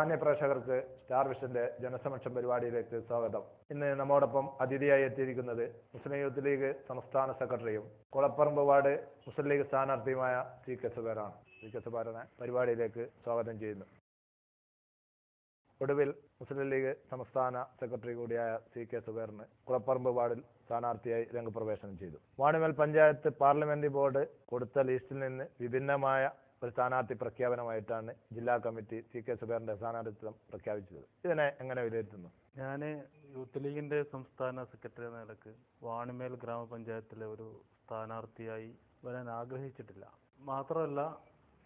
മാന്യ പ്രേക്ഷകർക്ക് സ്റ്റാർ വിഷന്റെ ജനസമക്ഷം പരിപാടിയിലേക്ക് സ്വാഗതം. ഇന്ന് നമ്മോടൊപ്പം അതിഥിയായി എത്തിയിരിക്കുന്നത് മുസ്ലിം യൂത്ത് ലീഗ് സംസ്ഥാന സെക്രട്ടറിയും കുളപ്പറമ്പ് വാർഡ് മുസ്ലിം ലീഗ് സ്ഥാനാർത്ഥിയുമായ CK സുബൈറാണ്. CK സുബൈറിനെ പരിപാടിയിലേക്ക് സ്വാഗതം ചെയ്യുന്നു. ഒടുവിൽ മുസ്ലിം ലീഗ് സംസ്ഥാന സെക്രട്ടറി കൂടിയായ CK സുബൈറിന് കുളപ്പറമ്പ് വാർഡിൽ സ്ഥാനാർത്ഥിയായി രംഗപ്രവേശനം ചെയ്തു. വാണിമേൽ പഞ്ചായത്ത് പാർലമെന്റ് ബോർഡ് കൊടുത്ത ലിസ്റ്റിൽ നിന്ന് വിഭിന്നമായ ഒരു സ്ഥാനാർത്ഥി പ്രഖ്യാപനമായിട്ടാണ് ജില്ലാ കമ്മിറ്റി CK സുബൈറിന്റെ സ്ഥാനാർത്ഥിത്വം പ്രഖ്യാപിച്ചത്. ഇതിനെ എങ്ങനെ വിലയിരുത്തുന്നു? ഞാൻ യൂത്ത് ലീഗിന്റെ സംസ്ഥാന സെക്രട്ടറി എന്ന നിലക്ക് വാണിമേൽ ഗ്രാമപഞ്ചായത്തിലെ ഒരു സ്ഥാനാർത്ഥിയായി വരാൻ ആഗ്രഹിച്ചിട്ടില്ല. മാത്രമല്ല,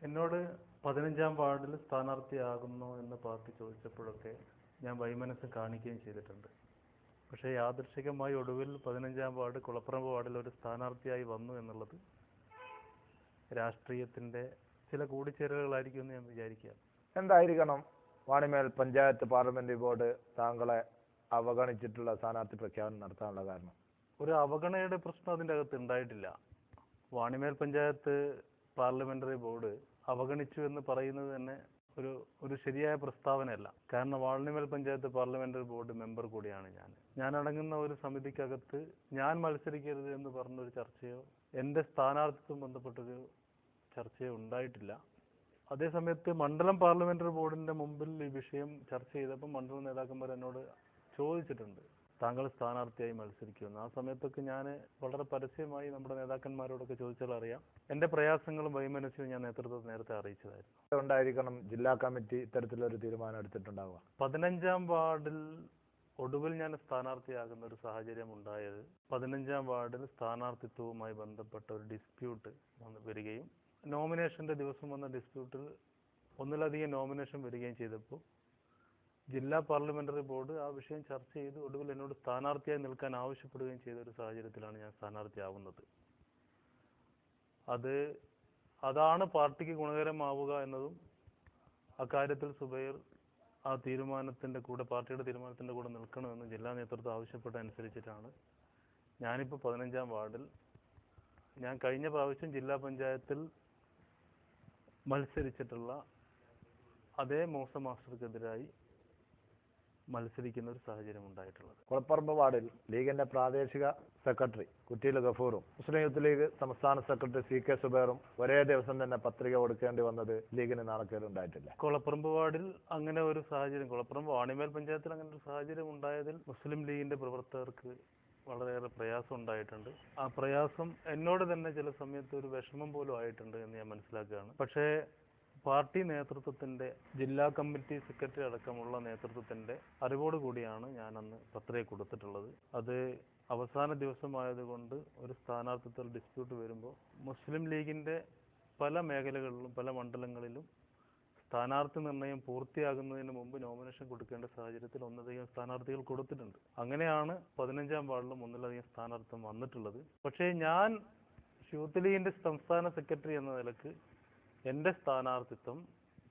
എന്നോട് 15-ാം വാർഡിൽ സ്ഥാനാർത്ഥിയാകുന്നു എന്ന് പാർട്ടി ചോദിച്ചപ്പോഴൊക്കെ ഞാൻ വൈമനസ് കാണിക്കുകയും ചെയ്തിട്ടുണ്ട്. പക്ഷേ യാദൃശ്ചികമായി ഒടുവിൽ 15-ാം വാർഡ് കുളപ്പറമ്പ് വാർഡിൽ ഒരു സ്ഥാനാർത്ഥിയായി വന്നു എന്നുള്ളത് രാഷ്ട്രീയത്തിന്റെ ചില കൂടിച്ചേരലുകളായിരിക്കും എന്ന് ഞാൻ വിചാരിക്കുകയാണ്. എന്തായിരിക്കണം വാണിമേൽ പഞ്ചായത്ത് പാർലമെന്റ് ബോർഡ് താങ്കളെ അവഗണിച്ചിട്ടുള്ള സ്ഥാനാർത്ഥി പ്രഖ്യാപനം നടത്താനുള്ള കാരണം? ഒരു അവഗണനയുടെ പ്രശ്നം അതിൻ്റെ അകത്ത് ഉണ്ടായിട്ടില്ല. വാണിമേൽ പഞ്ചായത്ത് പാർലമെന്ററി ബോർഡ് അവഗണിച്ചു എന്ന് പറയുന്നത് തന്നെ ഒരു ശരിയായ പ്രസ്താവനയല്ല. കാരണം Vanimel panchayat parliamentary board member കൂടിയാണ് ഞാൻ അടങ്ങുന്ന ഒരു സമിതിക്കകത്ത് ഞാൻ മത്സരിക്കരുത് എന്ന് പറഞ്ഞൊരു ചർച്ചയോ എൻ്റെ സ്ഥാനാർത്ഥിത്വം ബന്ധപ്പെട്ടൊരു ചർച്ചയോ ഉണ്ടായിട്ടില്ല. അതേസമയത്ത് മണ്ഡലം പാർലമെന്ററി ബോർഡിന്റെ മുമ്പിൽ ഈ വിഷയം ചർച്ച ചെയ്തപ്പോൾ മണ്ഡലം നേതാക്കന്മാർ എന്നോട് ചോദിച്ചിട്ടുണ്ട്, താങ്കൾ സ്ഥാനാർത്ഥിയായി മത്സരിക്കുമെന്ന്. ആ സമയത്തൊക്കെ ഞാൻ വളരെ പരസ്യമായി നമ്മുടെ നേതാക്കന്മാരോടൊക്കെ ചോദിച്ചാൽ അറിയാം, എൻ്റെ പ്രയാസങ്ങളും വൈമനസ്യവും ഞാൻ നേതൃത്വത്തെ നേരത്തെ അറിയിച്ചതായിരുന്നു. അതുകൊണ്ടായിരിക്കണം ജില്ലാ കമ്മിറ്റി ഇത്തരത്തിലൊരു തീരുമാനം എടുത്തിട്ടുണ്ടാവുക. 15-ാം വാർഡിൽ ഒടുവിൽ ഞാൻ സ്ഥാനാർത്ഥിയാകുന്ന ഒരു സാഹചര്യം ഉണ്ടായത് 15-ാം വാർഡിൽ സ്ഥാനാർത്ഥിത്വവുമായി ബന്ധപ്പെട്ട ഒരു ഡിസ്പ്യൂട്ട് വരികയും നോമിനേഷന്റെ ദിവസം വന്ന ഡിസ്പ്യൂട്ടിൽ ഒന്നിലധികം നോമിനേഷൻ വരികയും ചെയ്തപ്പോൾ ജില്ലാ പാർലമെന്ററി ബോർഡ് ആ വിഷയം ചർച്ച ചെയ്ത് ഒടുവിൽ എന്നോട് സ്ഥാനാർത്ഥിയായി നിൽക്കാൻ ആവശ്യപ്പെടുകയും ചെയ്ത ഒരു സാഹചര്യത്തിലാണ് ഞാൻ സ്ഥാനാർത്ഥിയാവുന്നത്. അതാണ് പാർട്ടിക്ക് ഗുണകരമാവുക എന്നതും അക്കാര്യത്തിൽ സുബൈർ ആ തീരുമാനത്തിന്റെ കൂടെ, പാർട്ടിയുടെ തീരുമാനത്തിന്റെ കൂടെ നിൽക്കണമെന്ന് ജില്ലാ നേതൃത്വം ആവശ്യപ്പെട്ട അനുസരിച്ചിട്ടാണ് ഞാനിപ്പോൾ 15-ാം വാർഡിൽ, ഞാൻ കഴിഞ്ഞ പ്രാവശ്യം ജില്ലാ പഞ്ചായത്തിൽ മത്സരിച്ചിട്ടുള്ള അതേ മൂസ മാസ്റ്റർക്കെതിരായി മത്സരിക്കുന്ന ഒരു സാഹചര്യം ഉണ്ടായിട്ടുള്ളത്. കുളപ്പറമ്പ് വാർഡിൽ ലീഗിന്റെ പ്രാദേശിക സെക്രട്ടറി കുറ്റിയിൽ ഗഫൂറും മുസ്ലിം യൂത്ത് ലീഗ് സംസ്ഥാന സെക്രട്ടറി CK സുബൈറും ഒരേ ദിവസം തന്നെ പത്രിക കൊടുക്കേണ്ടി വന്നത് ലീഗിന് നാണക്കേടുണ്ടായിട്ടില്ല. കുളപ്പറമ്പ് വാർഡിൽ അങ്ങനെ ഒരു സാഹചര്യം, കുളപ്പറമ്പ് വാണിമേൽ പഞ്ചായത്തിൽ അങ്ങനെ ഒരു സാഹചര്യം ഉണ്ടായതിൽ മുസ്ലിം ലീഗിന്റെ പ്രവർത്തകർക്ക് വളരെയേറെ പ്രയാസം ഉണ്ടായിട്ടുണ്ട്. ആ പ്രയാസം എന്നോട് തന്നെ ചില സമയത്ത് ഒരു വിഷമം പോലും ആയിട്ടുണ്ട് എന്ന് ഞാൻ മനസ്സിലാക്കുകയാണ്. പക്ഷേ പാർട്ടി നേതൃത്വത്തിന്റെ, ജില്ലാ കമ്മിറ്റി സെക്രട്ടറി അടക്കമുള്ള നേതൃത്വത്തിന്റെ അറിവോട് കൂടിയാണ് ഞാൻ അന്ന് പത്രിക കൊടുത്തിട്ടുള്ളത്. അത് അവസാന ദിവസമായതുകൊണ്ട് ഒരു സ്ഥാനാർത്ഥിത്വ ഡിസ്പ്യൂട്ട് വരുമ്പോൾ മുസ്ലിം ലീഗിന്റെ പല മേഖലകളിലും പല മണ്ഡലങ്ങളിലും സ്ഥാനാർത്ഥി നിർണയം പൂർത്തിയാകുന്നതിന് മുമ്പ് നോമിനേഷൻ കൊടുക്കേണ്ട സാഹചര്യത്തിൽ ഒന്നിലധികം സ്ഥാനാർത്ഥികൾ കൊടുത്തിട്ടുണ്ട്. അങ്ങനെയാണ് 15-ാം വാർഡിലും ഒന്നിലധികം സ്ഥാനാർത്ഥിത്വം വന്നിട്ടുള്ളത്. പക്ഷേ ഞാൻ യൂത്ത് ലീഗിന്റെ സംസ്ഥാന സെക്രട്ടറി എന്ന നിലക്ക് എൻ്റെ സ്ഥാനാർത്ഥിത്വം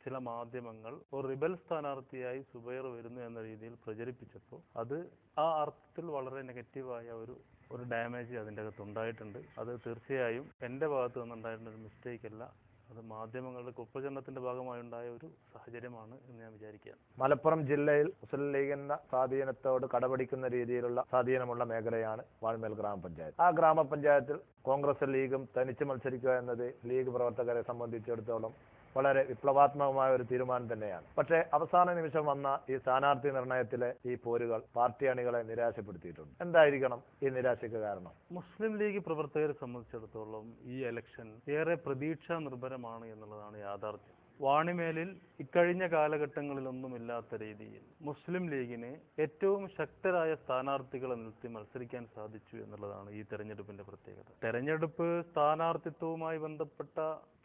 ചില മാധ്യമങ്ങൾ ഒരു റിബൽ സ്ഥാനാർത്ഥിയായി സുബൈർ വരുന്നു എന്ന രീതിയിൽ പ്രചരിപ്പിച്ചപ്പോൾ അത് ആ അർത്ഥത്തിൽ വളരെ നെഗറ്റീവായ ഒരു ഡാമേജ് അതിൻ്റെ അകത്ത് ഉണ്ടായിട്ടുണ്ട്. അത് തീർച്ചയായും എൻ്റെ ഭാഗത്ത് നിന്നുണ്ടായിരുന്ന ഒരു മിസ്റ്റേക്ക് അല്ല, അത് മാധ്യമങ്ങളുടെ കുപ്രചരണത്തിന്റെ ഭാഗമായി ഉണ്ടായ ഒരു സാഹചര്യമാണ് എന്ന് ഞാൻ വിചാരിക്കുകയാണ്. മലപ്പുറം ജില്ലയിൽ മുസ്ലിം ലീഗിന്റെ സ്വാധീനത്തോട് കടപിടിക്കുന്ന രീതിയിലുള്ള സ്വാധീനമുള്ള മേഖലയാണ് വാണിമേൽ ഗ്രാമപഞ്ചായത്ത്. ആ ഗ്രാമപഞ്ചായത്തിൽ കോൺഗ്രസ് ലീഗും തനിച്ച് മത്സരിക്കുക എന്നത് ലീഗ് പ്രവർത്തകരെ സംബന്ധിച്ചിടത്തോളം വളരെ വിപ്ലവാത്മകമായ ഒരു തീരുമാനം തന്നെയാണ്. പക്ഷേ അവസാന നിമിഷം വന്ന ഈ സ്ഥാനാർത്ഥി നിർണയത്തിലെ ഈ പോരുകൾ പാർട്ടി അണികളെ നിരാശപ്പെടുത്തിയിട്ടുണ്ട്. എന്തായിരിക്കണം ഈ നിരാശയ്ക്ക് കാരണം? മുസ്ലിം ലീഗ് പ്രവർത്തകരെ സംബന്ധിച്ചിടത്തോളം ഈ ഇലക്ഷൻ ഏറെ പ്രതീക്ഷാ നിർഭരമാണ് എന്നുള്ളതാണ് യാഥാർത്ഥ്യം. വാണിമേലിൽ ഇക്കഴിഞ്ഞ കാലഘട്ടങ്ങളിലൊന്നുമില്ലാത്ത രീതിയിൽ മുസ്ലിം ലീഗിന് ഏറ്റവും ശക്തരായ സ്ഥാനാർത്ഥികളെ നിർത്തി മത്സരിക്കാൻ സാധിച്ചു എന്നുള്ളതാണ് ഈ തെരഞ്ഞെടുപ്പിന്റെ പ്രത്യേകത. തെരഞ്ഞെടുപ്പ് സ്ഥാനാർത്ഥിത്വവുമായി ബന്ധപ്പെട്ട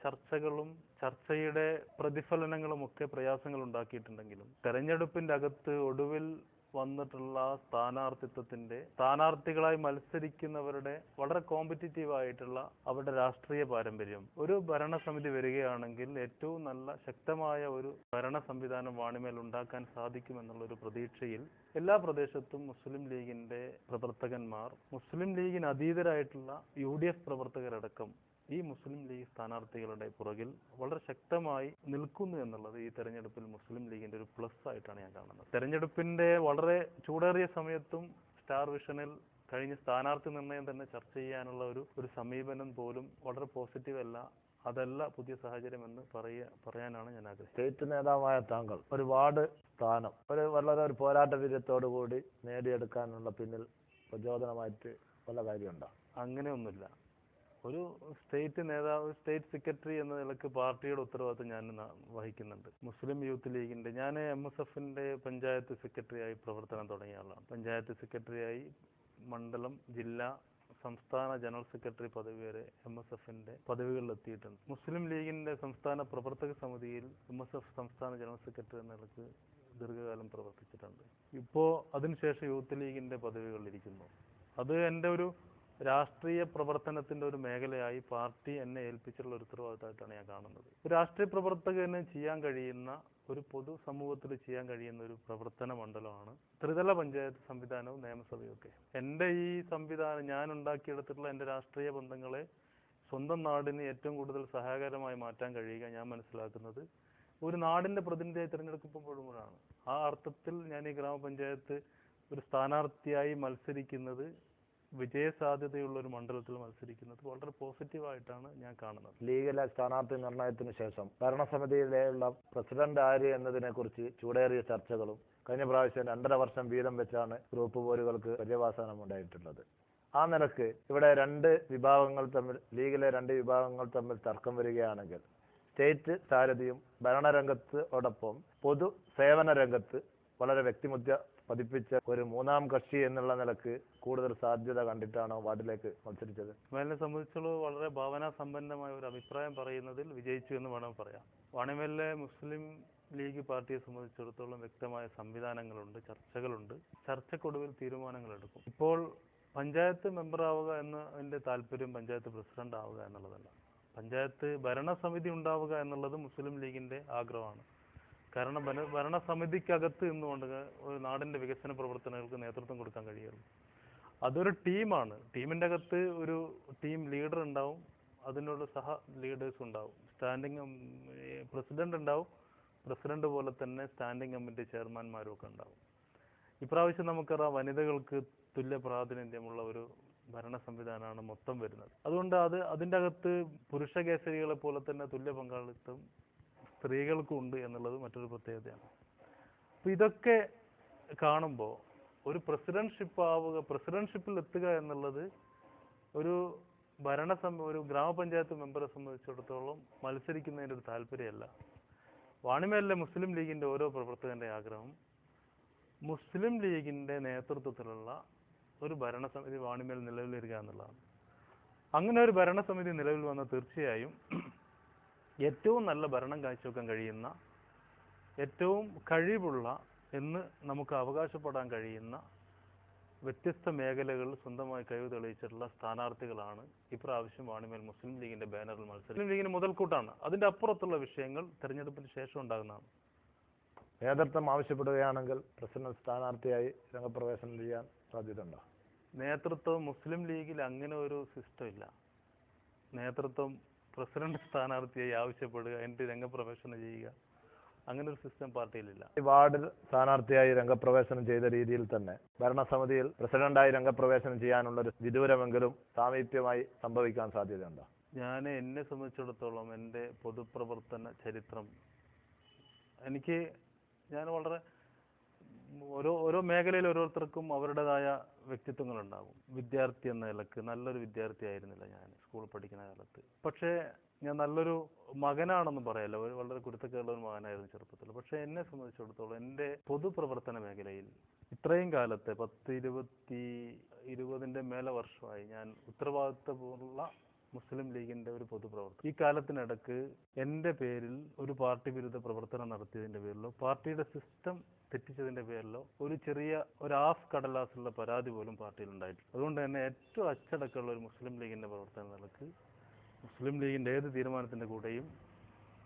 ചർച്ചകളും ചർച്ചയുടെ പ്രതിഫലനങ്ങളും ഒക്കെ പ്രയാസങ്ങൾ ഉണ്ടാക്കിയിട്ടുണ്ടെങ്കിലും തെരഞ്ഞെടുപ്പിന്റെ അകത്ത് ഒടുവിൽ വന്നിട്ടുള്ള സ്ഥാനാർത്ഥികളായി മത്സരിക്കുന്നവരുടെ വളരെ കോമ്പറ്റീറ്റീവ് ആയിട്ടുള്ള അവരുടെ രാഷ്ട്രീയ പാരമ്പര്യം, ഒരു ഭരണസമിതി വരികയാണെങ്കിൽ ഏറ്റവും നല്ല ശക്തമായ ഒരു ഭരണ സംവിധാനം വാണിമേൽ ഉണ്ടാക്കാൻ സാധിക്കുമെന്നുള്ള ഒരു പ്രതീക്ഷയിൽ എല്ലാ പ്രദേശത്തും മുസ്ലിം ലീഗിന്റെ പ്രവർത്തകന്മാർ, മുസ്ലിം ലീഗിന് അതീതരായിട്ടുള്ള UDF പ്രവർത്തകരടക്കം ഈ മുസ്ലിം ലീഗ് സ്ഥാനാർത്ഥികളുടെ പുറകിൽ വളരെ ശക്തമായി നിൽക്കുന്നു എന്നുള്ളത് ഈ തെരഞ്ഞെടുപ്പിൽ മുസ്ലിം ലീഗിന്റെ ഒരു പ്ലസ് ആയിട്ടാണ് ഞാൻ കാണുന്നത്. തെരഞ്ഞെടുപ്പിന്റെ വളരെ ചൂടേറിയ സമയത്തും സ്റ്റാർ വിഷനിൽ കഴിഞ്ഞ സ്ഥാനാർത്ഥി നിർണയം തന്നെ ചർച്ച ചെയ്യാനുള്ള ഒരു സമീപനം പോലും വളരെ പോസിറ്റീവ് അല്ല. അതല്ല പുതിയ സാഹചര്യം എന്ന് പറയാനാണ് ഞാൻ ആഗ്രഹിക്കുന്നത്. സ്റ്റേറ്റ് നേതാവായ താങ്കൾ ഒരുപാട് സ്ഥാനം വളരെ ഒരു പോരാട്ട വീര്യത്തോടു കൂടി നേടിയെടുക്കാനുള്ള പിന്നിൽ പ്രചോദനമായിട്ട് വല്ല കാര്യമുണ്ടോ? അങ്ങനെയൊന്നുമില്ല. ഒരു സ്റ്റേറ്റ് നേതാവ്, സ്റ്റേറ്റ് സെക്രട്ടറി എന്ന നിലക്ക് പാർട്ടിയുടെ ഉത്തരവാദിത്വം ഞാൻ വഹിക്കുന്നുണ്ട്. മുസ്ലിം യൂത്ത് ലീഗിന്റെ, ഞാൻ MSFന്റെ പഞ്ചായത്ത് സെക്രട്ടറിയായി പ്രവർത്തനം തുടങ്ങിയ ആളാണ്. പഞ്ചായത്ത് സെക്രട്ടറിയായി മണ്ഡലം, ജില്ലാ, സംസ്ഥാന ജനറൽ സെക്രട്ടറി പദവി വരെ MSFന്റെ പദവികളിൽ എത്തിയിട്ടുണ്ട്. മുസ്ലിം ലീഗിന്റെ സംസ്ഥാന പ്രവർത്തക സമിതിയിൽ MSF സംസ്ഥാന ജനറൽ സെക്രട്ടറി എന്ന നിലക്ക് ദീർഘകാലം പ്രവർത്തിച്ചിട്ടുണ്ട്. ഇപ്പോൾ അതിനുശേഷം യൂത്ത് ലീഗിന്റെ പദവികളിലിരിക്കുന്നു. അത് എൻ്റെ ഒരു രാഷ്ട്രീയ പ്രവർത്തനത്തിന്റെ ഒരു മേഖലയായി പാർട്ടി എന്നെ ഏൽപ്പിച്ചിട്ടുള്ള ഒരു ഉത്തരവാദിത്തമായിട്ടാണ് ഞാൻ കാണുന്നത്. ഒരു രാഷ്ട്രീയ പ്രവർത്തകന് ചെയ്യാൻ കഴിയുന്ന, ഒരു പൊതു സമൂഹത്തിൽ ചെയ്യാൻ കഴിയുന്ന ഒരു പ്രവർത്തന മണ്ഡലമാണ് ത്രിതല പഞ്ചായത്ത് സംവിധാനവും നിയമസഭയൊക്കെ. എൻ്റെ ഈ സംവിധാനം, ഞാൻ ഉണ്ടാക്കിയെടുത്തിട്ടുള്ള എൻ്റെ രാഷ്ട്രീയ ബന്ധങ്ങളെ സ്വന്തം നാടിന് ഏറ്റവും കൂടുതൽ സഹായകരമായി മാറ്റാൻ കഴിയുക ഞാൻ മനസ്സിലാക്കുന്നത് ഒരു നാടിന്റെ പ്രതിനിധിയായി തിരഞ്ഞെടുക്കപ്പെടുമ്പോഴാണ്. ആ അർത്ഥത്തിൽ ഞാൻ ഈ ഗ്രാമപഞ്ചായത്ത് ഒരു സ്ഥാനാർത്ഥിയായി മത്സരിക്കുന്നത്, വിജയസാധ്യതയുള്ള ഒരു മണ്ഡലത്തിൽ മത്സരിക്കുന്നത് വളരെ പോസിറ്റീവായിട്ടാണ് ഞാൻ കാണുന്നത്. ലീഗിലെ സ്ഥാനാർത്ഥി നിർണയത്തിന് ശേഷം ഭരണസമിതിയിലുള്ള പ്രസിഡന്റ് ആര് എന്നതിനെ കുറിച്ച് ചൂടേറിയ ചർച്ചകളും കഴിഞ്ഞ പ്രാവശ്യം 2.5 വർഷം വീതം വെച്ചാണ് ഗ്രൂപ്പ് പോരുകൾക്ക് പര്യവസാനം ഉണ്ടായിട്ടുള്ളത്. ആ നിലക്ക് ഇവിടെ ലീഗിലെ രണ്ട് വിഭാഗങ്ങൾ തമ്മിൽ തർക്കം വരികയാണെങ്കിൽ സ്റ്റേറ്റ് സാരഥിയും ഭരണരംഗത്തോടൊപ്പം പൊതു സേവന രംഗത്ത് വളരെ വ്യക്തിമുദ്ര പതിപ്പിച്ച ഒരു മൂന്നാം കക്ഷി എന്നുള്ള നിലക്ക് കൂടുതൽ സാധ്യത കണ്ടിട്ടാണോ വാർഡിലേക്ക് മത്സരിച്ചത്? എന്നെ സംബന്ധിച്ചുള്ള വളരെ ഭാവനാസമ്പന്നമായ ഒരു അഭിപ്രായം പറയുന്നതിൽ വിജയിച്ചു എന്ന് വേണം പറയാം. വാണിമേലിലെ മുസ്ലിം ലീഗ് പാർട്ടിയെ സംബന്ധിച്ചിടത്തോളം വ്യക്തമായ സംവിധാനങ്ങളുണ്ട്, ചർച്ചകളുണ്ട്. ചർച്ചക്കൊടുവിൽ തീരുമാനങ്ങൾ എടുക്കും. ഇപ്പോൾ പഞ്ചായത്ത് മെമ്പർ ആവുക എന്നതിന്റെ താല്പര്യം പഞ്ചായത്ത് പ്രസിഡന്റ് ആവുക എന്നുള്ളതല്ല. പഞ്ചായത്ത് ഭരണസമിതി ഉണ്ടാവുക എന്നുള്ളത് മുസ്ലിം ലീഗിന്റെ ആഗ്രഹമാണ്. കാരണം ഭരണസമിതിക്കകത്ത് നിന്നുകൊണ്ട് ഒരു നാടിന്റെ വികസന പ്രവർത്തനങ്ങൾക്ക് നേതൃത്വം കൊടുക്കാൻ കഴിയുള്ളൂ. അതൊരു ടീമാണ്. ടീമിന്റെ അകത്ത് ഒരു ടീം ലീഡർ ഉണ്ടാവും, അതിനുള്ള സഹ ലീഡേഴ്സ് ഉണ്ടാവും. സ്റ്റാൻഡിംഗ് പ്രസിഡന്റ് ഉണ്ടാവും, പ്രസിഡന്റ് പോലെ തന്നെ സ്റ്റാൻഡിംഗ് കമ്മിറ്റി ചെയർമാൻമാരും ഒക്കെ ഉണ്ടാവും. ഇപ്രാവശ്യം നമുക്കറിയാം, വനിതകൾക്ക് തുല്യ പ്രാതിനിധ്യമുള്ള ഒരു ഭരണ സംവിധാനമാണ് മൊത്തം വരുന്നത്. അതുകൊണ്ട് അതിൻ്റെ അകത്ത് പുരുഷ കേസരികളെ പോലെ തന്നെ തുല്യ പങ്കാളിത്തം സ്ത്രീകൾക്കും ഉണ്ട് എന്നുള്ളത് മറ്റൊരു പ്രത്യേകതയാണ്. അപ്പൊ ഇതൊക്കെ കാണുമ്പോൾ ഒരു പ്രസിഡൻഷിപ്പിൽ എത്തുക എന്നുള്ളത് ഒരു ഒരു ഗ്രാമപഞ്ചായത്ത് മെമ്പറെ സംബന്ധിച്ചിടത്തോളം മത്സരിക്കുന്നതിൻ്റെ ഒരു താല്പര്യമല്ല. വാണിമേലിലെ മുസ്ലിം ലീഗിന്റെ ഓരോ പ്രവർത്തകന്റെ ആഗ്രഹം മുസ്ലിം ലീഗിന്റെ നേതൃത്വത്തിലുള്ള ഒരു ഭരണസമിതി വാണിമേൽ നിലവിൽ വരിക എന്നുള്ളതാണ്. അങ്ങനെ ഒരു ഭരണസമിതി നിലവിൽ വന്ന തീർച്ചയായും ഏറ്റവും നല്ല ഭരണം കാഴ്ചവെക്കാൻ കഴിയുന്ന, ഏറ്റവും കഴിവുള്ള എന്ന് നമുക്ക് അവകാശപ്പെടാൻ കഴിയുന്ന വ്യത്യസ്ത മേഖലകളിൽ സ്വന്തമായി കഴിവ് തെളിയിച്ചിട്ടുള്ള സ്ഥാനാർത്ഥികളാണ് ഇപ്രാവശ്യം വാണിമേൽ മുസ്ലിം ലീഗിന്റെ ബാനറിൽ മത്സരം. മുസ്ലിം ലീഗിന് മുതൽക്കൂട്ടാണ്. അതിന്റെ അപ്പുറത്തുള്ള വിഷയങ്ങൾ തെരഞ്ഞെടുപ്പിന് ശേഷം ഉണ്ടാകുന്നതാണ്. നേതൃത്വം ആവശ്യപ്പെടുകയാണെങ്കിൽ പ്രസിഡന്റ് സ്ഥാനാർത്ഥിയായി രംഗപ്രവേശനം ചെയ്യാൻ സാധ്യതയുണ്ടോ? നേതൃത്വം മുസ്ലിം ലീഗിൽ അങ്ങനെ ഒരു സിസ്റ്റം ഇല്ല. നേതൃത്വം പ്രസിഡന്റ് സ്ഥാനാർത്ഥിയായി ആവശ്യപ്പെടുക, എന്നിട്ട് രംഗപ്രവേശനം ചെയ്യുക, അങ്ങനെ ഒരു സിസ്റ്റം പാർട്ടിയിലില്ല. ഈ വാർഡിൽ സ്ഥാനാർത്ഥിയായി രംഗപ്രവേശനം ചെയ്ത രീതിയിൽ തന്നെ ഭരണസമിതിയിൽ പ്രസിഡന്റായി രംഗപ്രവേശനം ചെയ്യാനുള്ള ഒരു വിദൂരമെങ്കിലും സാമീപ്യമായി സംഭവിക്കാൻ സാധ്യതയുണ്ടോ? എന്നെ സംബന്ധിച്ചിടത്തോളം എൻ്റെ പൊതുപ്രവർത്തന ചരിത്രം, ഞാൻ വളരെ ഓരോ മേഖലയിൽ ഓരോരുത്തർക്കും അവരുടേതായ വ്യക്തിത്വങ്ങളുണ്ടാകും. വിദ്യാർത്ഥി എന്ന നിലക്ക് നല്ലൊരു വിദ്യാർത്ഥി ആയിരുന്നില്ല ഞാൻ സ്കൂൾ പഠിക്കുന്ന കാലത്ത്. പക്ഷേ ഞാൻ നല്ലൊരു മകനാണെന്ന് പറയല്ല, വളരെ കുരുത്തക്കേടുള്ള ഒരു മകനായിരുന്നു ചെറുപ്പത്തിൽ. പക്ഷെ എന്നെ സംബന്ധിച്ചിടത്തോളം എൻ്റെ പൊതുപ്രവർത്തന മേഖലയിൽ ഇത്രയും കാലത്തെ 20 മേലെ വർഷമായി ഞാൻ ഉത്തരവാദിത്തമുള്ള മുസ്ലിം ലീഗിന്റെ ഒരു പൊതുപ്രവർത്തനം. ഈ കാലത്തിനിടക്ക് എൻ്റെ പേരിൽ ഒരു പാർട്ടി വിരുദ്ധ പ്രവർത്തനം നടത്തിയതിന്റെ പേരിലോ പാർട്ടിയുടെ സിസ്റ്റം തെറ്റിച്ചതിന്റെ പേരിലോ ഒരു ഹാഫ് കടലാസുള്ള പരാതി പോലും പാർട്ടിയിൽ ഉണ്ടായിട്ടില്ല. അതുകൊണ്ട് തന്നെ ഏറ്റവും അച്ചടക്കമുള്ള ഒരു മുസ്ലിം ലീഗിന്റെ പ്രവർത്തനം നിലക്ക് മുസ്ലിം ലീഗിന്റെ ഏത് തീരുമാനത്തിന്റെ കൂടെയും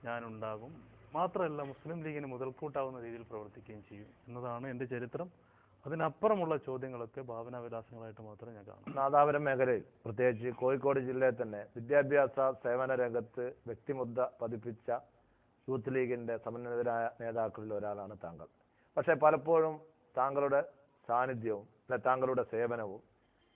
ഞാനുണ്ടാകും. മാത്രമല്ല മുസ്ലിം ലീഗിന് മുതൽക്കൂട്ടാവുന്ന രീതിയിൽ പ്രവർത്തിക്കുകയും ചെയ്യും എന്നതാണ് എൻ്റെ ചരിത്രം. അതിനപ്പുറമുള്ള ചോദ്യങ്ങളൊക്കെ ഭാവനാവിലാസങ്ങളായിട്ട് മാത്രമേ ഞാൻ കാണൂ. നാദാപുരം മേഖലയിൽ പ്രത്യേകിച്ച് കോഴിക്കോട് ജില്ലയിൽ തന്നെ വിദ്യാഭ്യാസ സേവന രംഗത്ത് വ്യക്തിമുദ്ര പതിപ്പിച്ച യൂത്ത് ലീഗിന്റെ സമന്വിതരായ നേതാക്കളിൽ ഒരാളാണ് താങ്കൾ. പക്ഷേ പലപ്പോഴും താങ്കളുടെ സാന്നിധ്യവും താങ്കളുടെ സേവനവും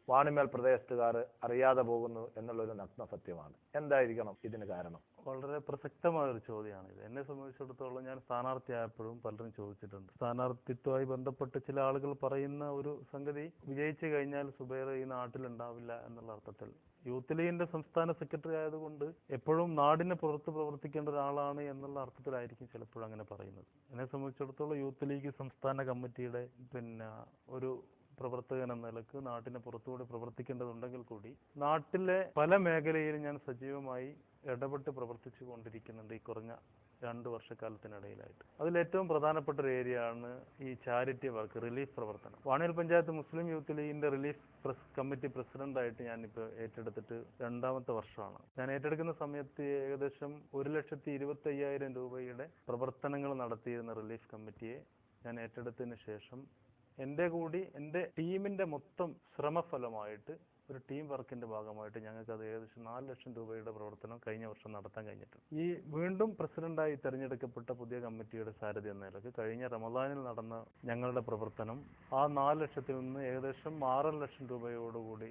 വാണിമേൽ പ്രദേശത്തുകാർ അറിയാതെ പോകുന്നു എന്നുള്ളൊരു നഗ്ന സത്യമാണ്. എന്തായിരിക്കണം ഇതിന് കാരണം? വളരെ പ്രസക്തമായ ഒരു ചോദ്യമാണിത്. എന്നെ സംബന്ധിച്ചിടത്തോളം ഞാൻ സ്ഥാനാർത്ഥിയായപ്പോഴും പലരും ചോദിച്ചിട്ടുണ്ട്. സ്ഥാനാർത്ഥിത്വമായി ബന്ധപ്പെട്ട് ചില ആളുകൾ പറയുന്ന ഒരു സംഗതി, വിജയിച്ചു കഴിഞ്ഞാൽ സുബൈർ ഈ നാട്ടിലുണ്ടാവില്ല എന്നുള്ള അർത്ഥത്തിൽ. യൂത്ത് ലീഗിന്റെ സംസ്ഥാന സെക്രട്ടറി ആയതുകൊണ്ട് എപ്പോഴും നാടിന് പുറത്ത് പ്രവർത്തിക്കേണ്ട ഒരാളാണ് എന്നുള്ള അർത്ഥത്തിലായിരിക്കും ചിലപ്പോഴും അങ്ങനെ പറയുന്നത്. എന്നെ സംബന്ധിച്ചിടത്തോളം യൂത്ത് ലീഗ് സംസ്ഥാന കമ്മിറ്റിയുടെ ഒരു പ്രവർത്തകൻ എന്ന നിലക്ക് നാട്ടിന് പുറത്തുകൂടി പ്രവർത്തിക്കേണ്ടതുണ്ടെങ്കിൽ കൂടി നാട്ടിലെ പല മേഖലയിലും ഞാൻ സജീവമായി ഇടപെട്ട് പ്രവർത്തിച്ചു കൊണ്ടിരിക്കുന്നുണ്ട് ഈ കുറഞ്ഞ 2 വർഷക്കാലത്തിനിടയിലായിട്ട്. അതിലേറ്റവും പ്രധാനപ്പെട്ട ഒരു ഏരിയയാണ് ഈ ചാരിറ്റി വർക്ക്, റിലീഫ് പ്രവർത്തനം. വാണിയൽ പഞ്ചായത്ത് മുസ്ലിം യൂത്ത് ലീഗിന്റെ റിലീഫ് കമ്മിറ്റി പ്രസിഡന്റായിട്ട് ഞാനിപ്പോൾ ഏറ്റെടുത്തിട്ട് 2ാമത്തെ വർഷമാണ്. ഞാൻ ഏറ്റെടുക്കുന്ന സമയത്ത് ഏകദേശം 1,25,000 രൂപയുടെ പ്രവർത്തനങ്ങൾ നടത്തിയിരുന്ന റിലീഫ് കമ്മിറ്റിയെ ഞാൻ ഏറ്റെടുത്തതിന് ശേഷം എൻ്റെ ടീമിന്റെ മൊത്തം ശ്രമഫലമായിട്ട് ഒരു ടീം വർക്കിന്റെ ഭാഗമായിട്ട് ഞങ്ങൾക്ക് അത് ഏകദേശം 4 ലക്ഷം രൂപയുടെ പ്രവർത്തനം കഴിഞ്ഞ വർഷം നടത്താൻ കഴിഞ്ഞിട്ടുണ്ട്. ഈ വീണ്ടും പ്രസിഡന്റായി തെരഞ്ഞെടുക്കപ്പെട്ട പുതിയ കമ്മിറ്റിയുടെ സാരഥി എന്ന നിലയ്ക്ക് കഴിഞ്ഞ റമദാനിൽ നടന്ന ഞങ്ങളുടെ പ്രവർത്തനം ആ 4 ലക്ഷത്തിൽ നിന്ന് ഏകദേശം 6 ലക്ഷം രൂപയോടുകൂടി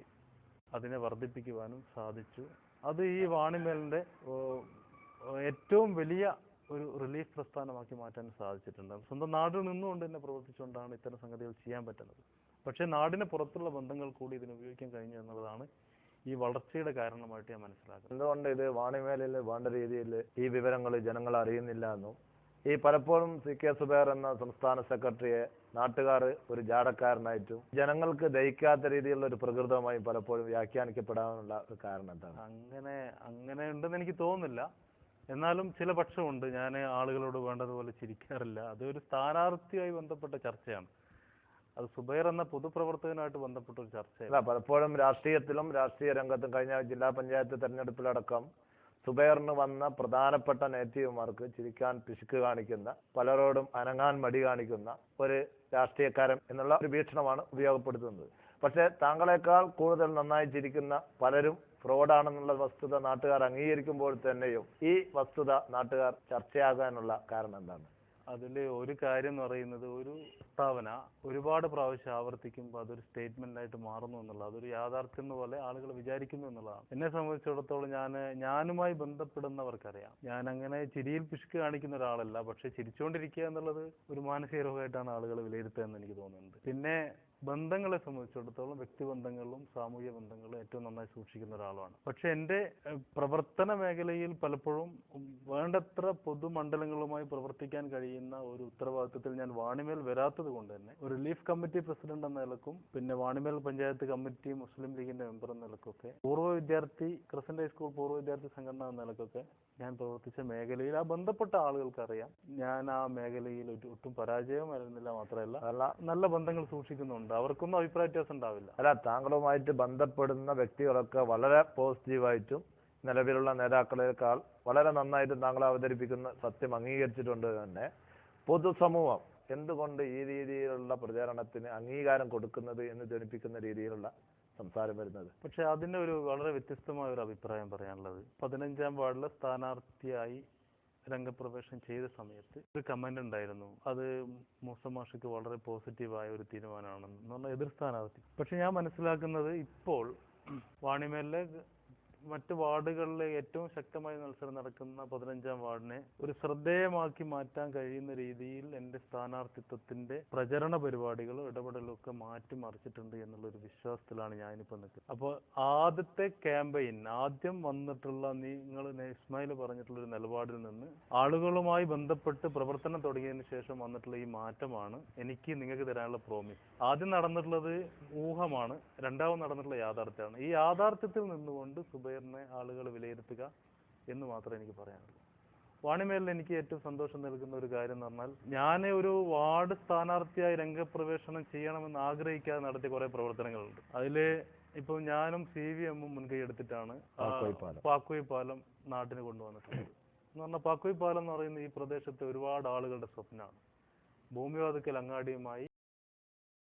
അതിനെ വർദ്ധിപ്പിക്കുവാനും സാധിച്ചു. അത് ഈ വാണിമേലിന്റെ ഏറ്റവും വലിയ ഒരു റിലീഫ് പ്രസ്ഥാനമാക്കി മാറ്റാൻ സാധിച്ചിട്ടുണ്ട്. സ്വന്തം നാട്ടിൽ നിന്നുകൊണ്ട് തന്നെ പ്രവർത്തിച്ചുകൊണ്ടാണ് ഇത്തരം സംഗതികൾ ചെയ്യാൻ പറ്റുന്നത്. പക്ഷേ നാടിന് പുറത്തുള്ള ബന്ധങ്ങൾ കൂടി ഇതിന് ഉപയോഗിക്കാൻ കഴിഞ്ഞു എന്നുള്ളതാണ് ഈ വളർച്ചയുടെ കാരണമായിട്ട് ഞാൻ മനസ്സിലാക്കുന്നത്. എന്തുകൊണ്ട് ഇത് വാണിമേലിൽ വേണ്ട രീതിയിൽ ഈ വിവരങ്ങൾ ജനങ്ങൾ അറിയുന്നില്ല എന്നും ഈ പലപ്പോഴും CK സുബൈർ എന്ന സംസ്ഥാന സെക്രട്ടറിയെ നാട്ടുകാർ ഒരു ജാടക്കാരനായിട്ടും ജനങ്ങൾക്ക് ദഹിക്കാത്ത രീതിയിലുള്ള ഒരു പ്രകൃതമായും പലപ്പോഴും വ്യാഖ്യാനിക്കപ്പെടാനുള്ള ഒരു കാരണം എന്താണ്? അങ്ങനെ ഉണ്ടെന്ന് എനിക്ക് തോന്നുന്നില്ല. എന്നാലും ചില പക്ഷമുണ്ട്. ഞാൻ ആളുകളോട് വേണ്ടതുപോലെ ചിരിക്കാറില്ല. അതൊരു സ്ഥാനാർത്ഥിയുമായി ബന്ധപ്പെട്ട ചർച്ചയാണ്. അത് സുബൈർ എന്ന പൊതുപ്രവർത്തകനായിട്ട് ബന്ധപ്പെട്ട ഒരു ചർച്ചയല്ല. പലപ്പോഴും രാഷ്ട്രീയത്തിലും രാഷ്ട്രീയ രംഗത്തും കഴിഞ്ഞ ജില്ലാ പഞ്ചായത്ത് തെരഞ്ഞെടുപ്പിലടക്കം സുബൈറിന് വന്ന പ്രധാനപ്പെട്ട നേതാക്കന്മാർക്ക് ചിരിക്കാൻ പിശുക്ക് കാണിക്കുന്ന, പലരോടും അനങ്ങാൻ മടി കാണിക്കുന്ന ഒരു രാഷ്ട്രീയക്കാരൻ എന്നുള്ള ഒരു വീക്ഷണമാണ് ഉപയോഗപ്പെടുത്തുന്നത്. പക്ഷേ താങ്കളെക്കാൾ കൂടുതൽ നന്നായി ചിരിക്കുന്ന പലരും ഫ്രോഡാണെന്നുള്ള വസ്തുത നാട്ടുകാർ അംഗീകരിക്കുമ്പോൾ തന്നെയും ഈ വസ്തുത നാട്ടുകാർ ചർച്ചയാകാനുള്ള കാരണം എന്താണ്? അതിൽ ഒരു കാര്യം എന്ന് പറയുന്നത്, ഒരു പ്രസ്താവന ഒരുപാട് പ്രാവശ്യം ആവർത്തിക്കുമ്പോൾ അതൊരു സ്റ്റേറ്റ്മെന്റ് ആയിട്ട് മാറുന്നു എന്നുള്ളത്, അതൊരു യാഥാർത്ഥ്യം പോലെ ആളുകൾ വിചാരിക്കുന്നു എന്നുള്ളതാണ്. എന്നെ സംബന്ധിച്ചിടത്തോളം ഞാനുമായി ബന്ധപ്പെടുന്നവർക്കറിയാം, ഞാൻ അങ്ങനെ ചിരിയിൽ പിശുക്ക് കാണിക്കുന്ന ഒരാളല്ല. പക്ഷെ ചിരിച്ചുകൊണ്ടിരിക്കുക എന്നുള്ളത് ഒരു മാനസിക രോഗമായിട്ടാണ് ആളുകൾ വിലയിരുത്തുക എന്ന് എനിക്ക് തോന്നുന്നുണ്ട്. പിന്നെ ബന്ധങ്ങളെ സംബന്ധിച്ചിടത്തോളം വ്യക്തിബന്ധങ്ങളും സാമൂഹ്യ ബന്ധങ്ങളും ഏറ്റവും നന്നായി സൂക്ഷിക്കുന്ന ഒരാളാണ്. പക്ഷെ എൻ്റെ പ്രവർത്തന മേഖലയിൽ പലപ്പോഴും വേണ്ടത്ര പൊതുമണ്ഡലങ്ങളുമായി പ്രവർത്തിക്കാൻ കഴിയുന്ന ഒരു ഉത്തരവാദിത്വത്തിൽ ഞാൻ വാണിമേൽ വരാത്തത് കൊണ്ട് തന്നെ ഒരു റിലീഫ് കമ്മിറ്റി പ്രസിഡന്റ് എന്ന നിലക്കും പിന്നെ വാണിമേൽ പഞ്ചായത്ത് കമ്മിറ്റി മുസ്ലിം ലീഗിന്റെ മെമ്പർ എന്ന നിലക്കൊക്കെ ക്രസന്റ് ഹൈസ്കൂൾ പൂർവ്വ വിദ്യാർത്ഥി സംഘടന എന്ന നിലക്കൊക്കെ ഞാൻ പ്രവർത്തിച്ച മേഖലയിൽ ആ ബന്ധപ്പെട്ട ആളുകൾക്കറിയാം ഞാൻ ആ മേഖലയിൽ ഒട്ടും പരാജയമായിരുന്നില്ല. മാത്രമല്ല നല്ല ബന്ധങ്ങൾ സൂക്ഷിക്കുന്നുണ്ട്. അവർക്കൊന്നും അഭിപ്രായ വ്യത്യാസം ഉണ്ടാവില്ല. താങ്കളുമായിട്ട് ബന്ധപ്പെടുന്ന വ്യക്തികളൊക്കെ വളരെ പോസിറ്റീവായിട്ടും നിലവിലുള്ള നേതാക്കളെക്കാൾ വളരെ നന്നായിട്ടും താങ്കൾ അവതരിപ്പിക്കുന്ന സത്യം അംഗീകരിച്ചിട്ടുണ്ട്. തന്നെ പൊതുസമൂഹം എന്തുകൊണ്ട് ഈ രീതിയിലുള്ള പ്രചാരണത്തിന് അംഗീകാരം കൊടുക്കുന്നത് എന്ന് ധരിപ്പിക്കുന്ന രീതിയിലുള്ള സംസാരം വരുന്നത്? പക്ഷെ അതിന് ഒരു വളരെ വ്യത്യസ്തമായ ഒരു അഭിപ്രായം പറയാനുള്ളത്, 15ാം വാർഡിലെ സ്ഥാനാർത്ഥിയായി രംഗപ്രവേശനം ചെയ്ത സമയത്ത് ഒരു കമന്റ് ഉണ്ടായിരുന്നു. അത് മൂസ മാഷിക്ക് വളരെ പോസിറ്റീവായ ഒരു തീരുമാനമാണെന്ന് പറഞ്ഞാൽ എതിർ സ്ഥാനാർത്ഥി. പക്ഷെ ഞാൻ മനസ്സിലാക്കുന്നത് ഇപ്പോൾ വാണിമേലിലെ മറ്റ് വാർഡുകളിലെ ഏറ്റവും ശക്തമായ മത്സരം നടക്കുന്ന 15ാം വാർഡിനെ ഒരു ശ്രദ്ധേയമാക്കി മാറ്റാൻ കഴിയുന്ന രീതിയിൽ എൻ്റെ സ്ഥാനാർത്ഥിത്വത്തിന്റെ പ്രചരണ പരിപാടികളും ഇടപെടലും ഒക്കെ മാറ്റിമറിച്ചിട്ടുണ്ട് എന്നുള്ളൊരു വിശ്വാസത്തിലാണ് ഞാനിപ്പോൾ നിൽക്കുന്നത്. അപ്പോൾ ആദ്യത്തെ ക്യാമ്പയിൻ ആദ്യം വന്നിട്ടുള്ള നിങ്ങൾ ഇസ്മായിൽ പറഞ്ഞിട്ടുള്ള ഒരു നിലപാടിൽ നിന്ന് ആളുകളുമായി ബന്ധപ്പെട്ട് പ്രവർത്തനം തുടങ്ങിയതിന് ശേഷം വന്നിട്ടുള്ള ഈ മാറ്റമാണ് എനിക്ക് നിങ്ങൾക്ക് തരാനുള്ള പ്രോമിസ്. ആദ്യം നടന്നിട്ടുള്ളത് ഊഹമാണ്, രണ്ടാമത് നടന്നിട്ടുള്ള യാഥാർത്ഥ്യമാണ്. ഈ യാഥാർത്ഥ്യത്തിൽ നിന്നുകൊണ്ട് സുബൈറിനെ ആളുകൾ വിലയിരുത്തുക എന്ന് മാത്രമേ എനിക്ക് പറയാനുള്ളൂ. വാണിമേലിൽ എനിക്ക് ഏറ്റവും സന്തോഷം നൽകുന്ന ഒരു കാര്യം എന്ന് പറഞ്ഞാൽ, ഞാൻ ഒരു വാർഡ് സ്ഥാനാർത്ഥിയായി രംഗപ്രവേശനം ചെയ്യണമെന്ന് ആഗ്രഹിക്കാതെ നടത്തിയ കുറെ പ്രവർത്തനങ്ങളുണ്ട്. അതില് ഇപ്പൊ ഞാനും CVM മുൻകൈ എടുത്തിട്ടാണ് പാക്കോയ് പാലം നാട്ടിന് കൊണ്ടുവന്നിട്ടുള്ളത്. എന്ന് പറഞ്ഞാൽ പാക്കോയ് പാലം എന്ന് പറയുന്ന ഈ പ്രദേശത്തെ ഒരുപാട് ആളുകളുടെ സ്വപ്നമാണ്. ഭൂമിവാതുക്കൽ അങ്ങാടിയുമായി